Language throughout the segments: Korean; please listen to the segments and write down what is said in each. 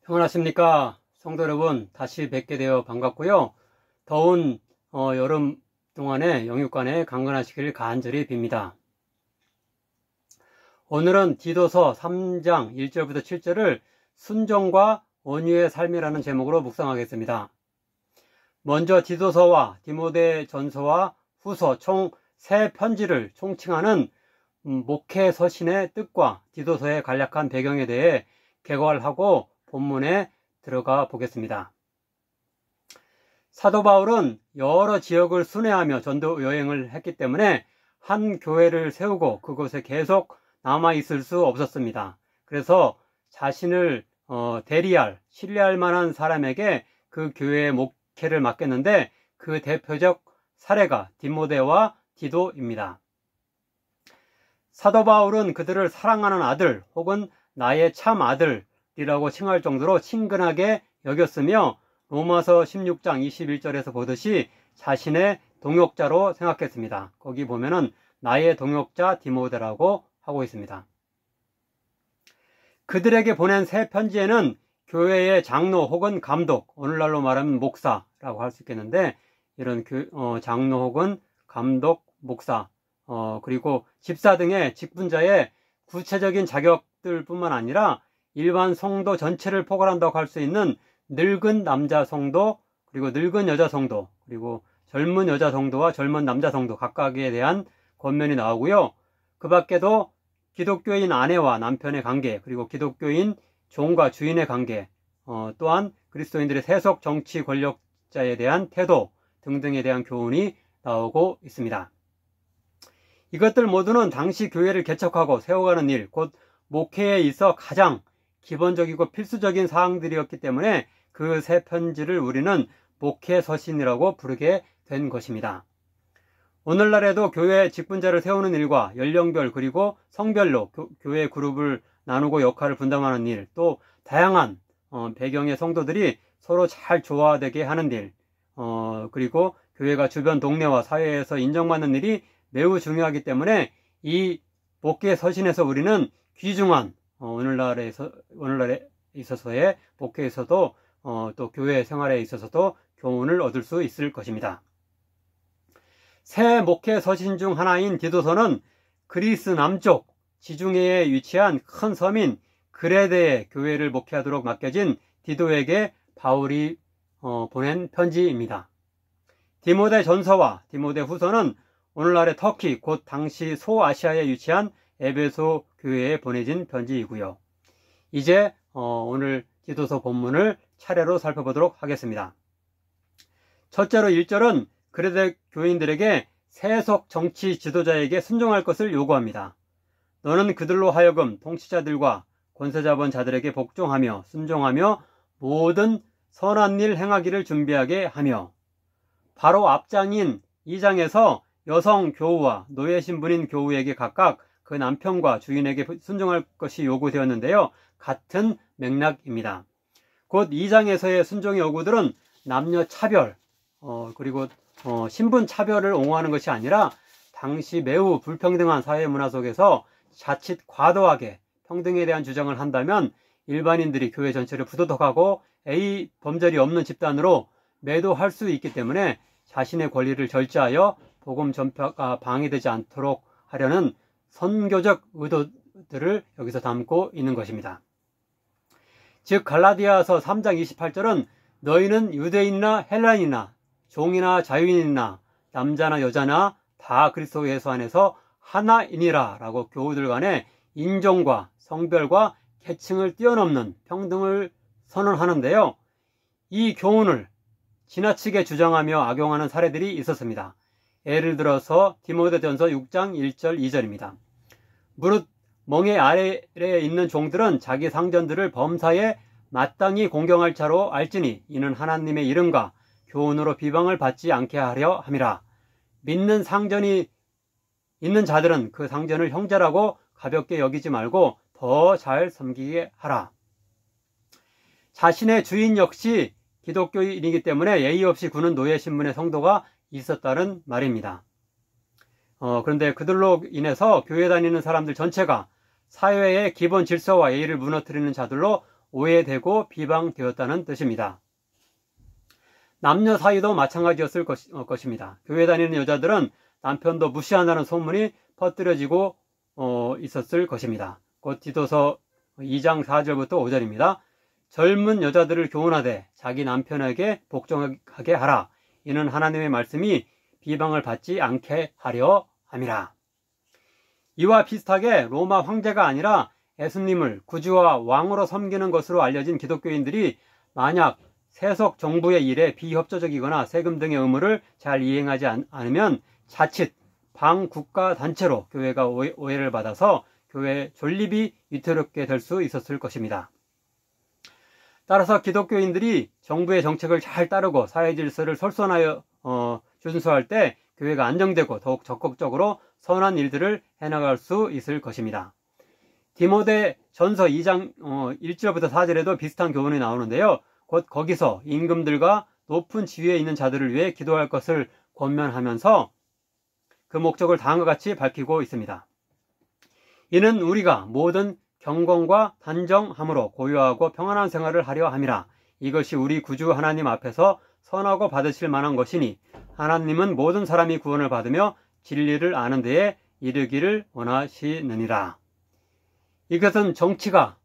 평안하십니까? 성도 여러분, 다시 뵙게 되어 반갑고요. 더운 여름 동안에 영육간에 강건하시길 간절히 빕니다. 오늘은 디도서 3장 1절부터 7절을 순종과 온유의 삶이라는 제목으로 묵상하겠습니다. 먼저 디도서와 디모데 전서와 후서 총 3편지를 총칭하는 목회 서신의 뜻과 디도서의 간략한 배경에 대해 개괄하고 본문에 들어가 보겠습니다. 사도 바울은 여러 지역을 순회하며 전도 여행을 했기 때문에 한 교회를 세우고 그곳에 계속 남아있을 수 없었습니다. 그래서 자신을 대리할, 신뢰할 만한 사람에게 그 교회의 목회를 맡겼는데 그 대표적 사례가 디모데와 디도입니다. 사도 바울은 그들을 사랑하는 아들 혹은 나의 참 아들이라고 칭할 정도로 친근하게 여겼으며 로마서 16장 21절에서 보듯이 자신의 동역자로 생각했습니다. 거기 보면은 나의 동역자 디모데라고 하고 있습니다. 그들에게 보낸 새 편지에는 교회의 장로 혹은 감독, 오늘날로 말하면 목사라고 할 수 있겠는데 이런 장로 혹은 감독, 목사, 그리고 집사 등의 직분자의 구체적인 자격들뿐만 아니라 일반 성도 전체를 포괄한다고 할 수 있는 늙은 남자 성도, 그리고 늙은 여자 성도, 그리고 젊은 여자 성도와 젊은 남자 성도 각각에 대한 권면이 나오고요. 그 밖에도 기독교인 아내와 남편의 관계, 그리고 기독교인 종과 주인의 관계, 또한 그리스도인들의 세속 정치 권력자에 대한 태도 등등에 대한 교훈이 나오고 있습니다. 이것들 모두는 당시 교회를 개척하고 세워가는 일, 곧 목회에 있어 가장 기본적이고 필수적인 사항들이었기 때문에 그 새 편지를 우리는 목회 서신이라고 부르게 된 것입니다. 오늘날에도 교회 직분자를 세우는 일과 연령별 그리고 성별로 교회 그룹을 나누고 역할을 분담하는 일, 또 다양한 배경의 성도들이 서로 잘 조화되게 하는 일, 그리고 교회가 주변 동네와 사회에서 인정받는 일이 매우 중요하기 때문에 이 목회 서신에서 우리는 귀중한 오늘날에 있어서의 목회에서도 또 교회 생활에 있어서도 교훈을 얻을 수 있을 것입니다. 새 목회 서신 중 하나인 디도서는 그리스 남쪽 지중해에 위치한 큰 섬인 그레데의 교회를 목회하도록 맡겨진 디도에게 바울이 보낸 편지입니다. 디모데 전서와 디모데 후서는 오늘날의 터키, 곧 당시 소아시아에 위치한 에베소 교회에 보내진 편지이고요. 이제 오늘 디도서 본문을 차례로 살펴보도록 하겠습니다. 첫째로 1절은 그레데 교인들에게 세속 정치 지도자에게 순종할 것을 요구합니다. 너는 그들로 하여금 통치자들과 권세자본 자들에게 복종하며 순종하며 모든 선한 일 행하기를 준비하게 하며, 바로 앞장인 2장에서 여성 교우와 노예 신분인 교우에게 각각 그 남편과 주인에게 순종할 것이 요구되었는데요. 같은 맥락입니다. 곧 2장에서의 순종의 요구들은 남녀 차별, 그리고 신분 차별을 옹호하는 것이 아니라 당시 매우 불평등한 사회 문화 속에서 자칫 과도하게 평등에 대한 주장을 한다면 일반인들이 교회 전체를 부도덕하고 A 범절이 없는 집단으로 매도할 수 있기 때문에 자신의 권리를 절제하여 복음 전파가 방해되지 않도록 하려는 선교적 의도들을 여기서 담고 있는 것입니다. 즉 갈라디아서 3장 28절은 너희는 유대인이나 헬라인이나 종이나 자유인이나 남자나 여자나 다 그리스도 예수 안에서 하나이니라 라고 교우들 간에 인종과 성별과 계층을 뛰어넘는 평등을 선언하는데요. 이 교훈을 지나치게 주장하며 악용하는 사례들이 있었습니다. 예를 들어서 디모데전서 6장 1절 2절입니다. 무릇 멍에 아래에 있는 종들은 자기 상전들을 범사에 마땅히 공경할 자로 알지니 이는 하나님의 이름과 교훈으로 비방을 받지 않게 하려 함이라. 믿는 상전이 있는 자들은 그 상전을 형제라고 가볍게 여기지 말고 더 잘 섬기게 하라. 자신의 주인 역시 기독교인이기 때문에 예의 없이 구는 노예 신분의 성도가 있었다는 말입니다. 그런데 그들로 인해서 교회 다니는 사람들 전체가 사회의 기본 질서와 예의를 무너뜨리는 자들로 오해되고 비방되었다는 뜻입니다. 남녀 사이도 마찬가지였을 것입니다. 교회 다니는 여자들은 남편도 무시한다는 소문이 퍼뜨려지고 있었을 것입니다. 곧 디도서 2장 4절부터 5절입니다. 젊은 여자들을 교훈하되 자기 남편에게 복종하게 하라. 이는 하나님의 말씀이 비방을 받지 않게 하려 함이라. 이와 비슷하게 로마 황제가 아니라 예수님을 구주와 왕으로 섬기는 것으로 알려진 기독교인들이 만약 세속 정부의 일에 비협조적이거나 세금 등의 의무를 잘 이행하지 않으면 자칫 반국가 단체로 교회가 오해를 받아서 교회 존립이 위태롭게 될 수 있었을 것입니다. 따라서 기독교인들이 정부의 정책을 잘 따르고 사회 질서를 솔선하여 준수할 때 교회가 안정되고 더욱 적극적으로 선한 일들을 해나갈 수 있을 것입니다. 디모데 전서 2장 1절부터 4절에도 비슷한 교훈이 나오는데요. 곧 거기서 임금들과 높은 지위에 있는 자들을 위해 기도할 것을 권면하면서 그 목적을 다음과 같이 밝히고 있습니다. 이는 우리가 모든 경건과 단정함으로 고요하고 평안한 생활을 하려 함이라. 이것이 우리 구주 하나님 앞에서 선하고 받으실 만한 것이니 하나님은 모든 사람이 구원을 받으며 진리를 아는 데에 이르기를 원하시느니라. 이것은 정치가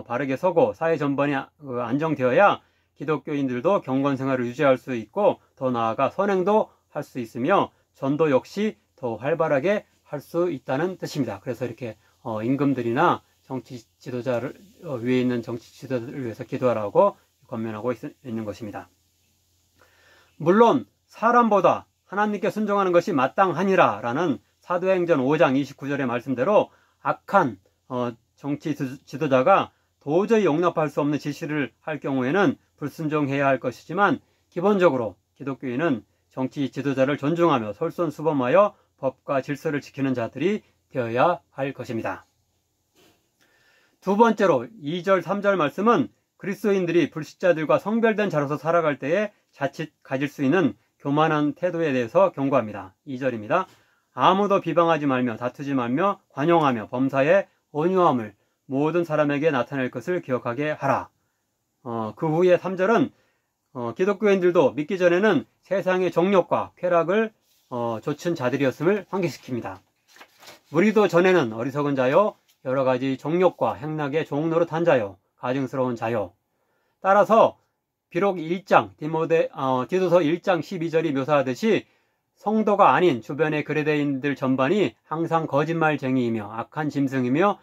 바르게 서고 사회 전반이 안정되어야 기독교인들도 경건생활을 유지할 수 있고 더 나아가 선행도 할 수 있으며 전도 역시 더 활발하게 할 수 있다는 뜻입니다. 그래서 이렇게 임금들이나 정치 지도자를 위에 있는 정치 지도자를 위해서 기도하라고 권면하고 있는 것입니다. 물론 사람보다 하나님께 순종하는 것이 마땅하니라 라는 사도행전 5장 29절의 말씀대로 악한 정치 지도자가 도저히 용납할 수 없는 지시를 할 경우에는 불순종해야 할 것이지만 기본적으로 기독교인은 정치 지도자를 존중하며 솔선수범하여 법과 질서를 지키는 자들이 되어야 할 것입니다. 두 번째로 2절 3절 말씀은 그리스도인들이 불신자들과 성별된 자로서 살아갈 때에 자칫 가질 수 있는 교만한 태도에 대해서 경고합니다. 2절입니다. 아무도 비방하지 말며 다투지 말며 관용하며 범사에 온유함을 모든 사람에게 나타낼 것을 기억하게 하라. 그 후에 3절은 기독교인들도 믿기 전에는 세상의 정욕과 쾌락을 좇은 자들이었음을 환기시킵니다. 우리도 전에는 어리석은 자요 여러 가지 정욕과 행락의 종노릇한 자요 가증스러운 자요. 따라서 비록 1장 디도서 1장 12절이 묘사하듯이 성도가 아닌 주변의 그레데인들 전반이 항상 거짓말쟁이이며 악한 짐승이며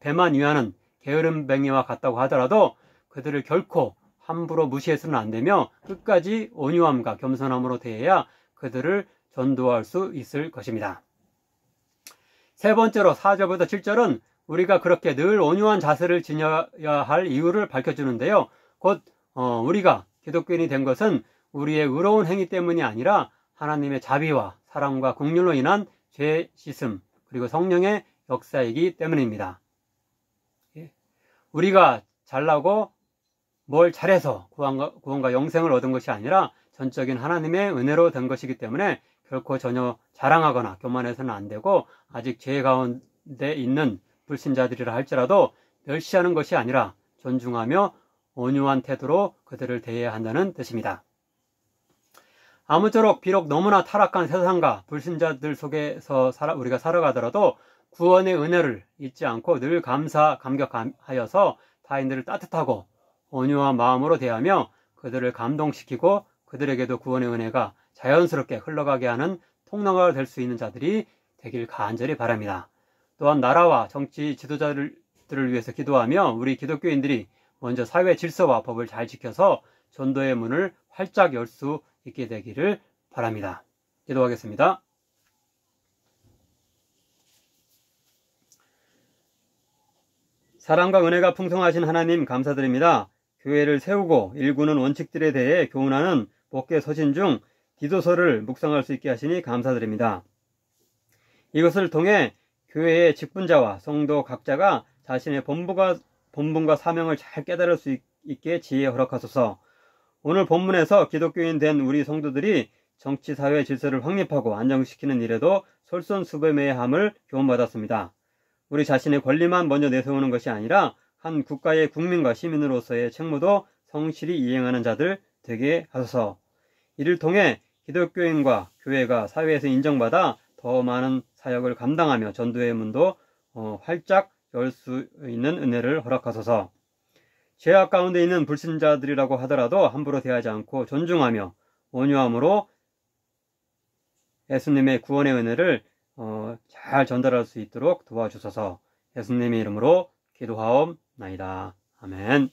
배만 위하는 게으름뱅이와 같다고 하더라도 그들을 결코 함부로 무시해서는 안 되며 끝까지 온유함과 겸손함으로 대해야 그들을 전도할 수 있을 것입니다. 세 번째로 4절부터 7절은 우리가 그렇게 늘 온유한 자세를 지녀야 할 이유를 밝혀주는데요. 곧 우리가 기독교인이 된 것은 우리의 의로운 행위 때문이 아니라 하나님의 자비와 사랑과 긍휼로 인한 죄 씻음 그리고 성령의 역사이기 때문입니다. 우리가 잘나고 뭘 잘해서 구원과 영생을 얻은 것이 아니라 전적인 하나님의 은혜로 된 것이기 때문에 결코 전혀 자랑하거나 교만해서는 안 되고 아직 죄 가운데 있는 불신자들이라 할지라도 멸시하는 것이 아니라 존중하며 온유한 태도로 그들을 대해야 한다는 뜻입니다. 아무쪼록 비록 너무나 타락한 세상과 불신자들 속에서 우리가 살아가더라도 구원의 은혜를 잊지 않고 늘 감격하여서 타인들을 따뜻하고 온유한 마음으로 대하며 그들을 감동시키고 그들에게도 구원의 은혜가 자연스럽게 흘러가게 하는 통로가 될 수 있는 자들이 되길 간절히 바랍니다. 또한 나라와 정치 지도자들을 위해서 기도하며 우리 기독교인들이 먼저 사회 질서와 법을 잘 지켜서 전도의 문을 활짝 열 수 있게 되기를 바랍니다. 기도하겠습니다. 사랑과 은혜가 풍성하신 하나님 감사드립니다. 교회를 세우고 일구는 원칙들에 대해 교훈하는 목회 서신 중 디도서를 묵상할 수 있게 하시니 감사드립니다. 이것을 통해 교회의 직분자와 성도 각자가 자신의 본분과 사명을 잘 깨달을 수 있게 지혜 허락하소서. 오늘 본문에서 기독교인 된 우리 성도들이 정치, 사회 질서를 확립하고 안정시키는 일에도 솔선수범해야 함을 교훈받았습니다. 우리 자신의 권리만 먼저 내세우는 것이 아니라 한 국가의 국민과 시민으로서의 책무도 성실히 이행하는 자들 되게 하소서. 이를 통해 기독교인과 교회가 사회에서 인정받아 더 많은 사역을 감당하며 전도의 문도 활짝 열 수 있는 은혜를 허락하소서. 죄악 가운데 있는 불신자들이라고 하더라도 함부로 대하지 않고 존중하며 온유함으로 예수님의 구원의 은혜를 잘 전달할 수 있도록 도와주소서. 예수님의 이름으로 기도하옵나이다. 아멘.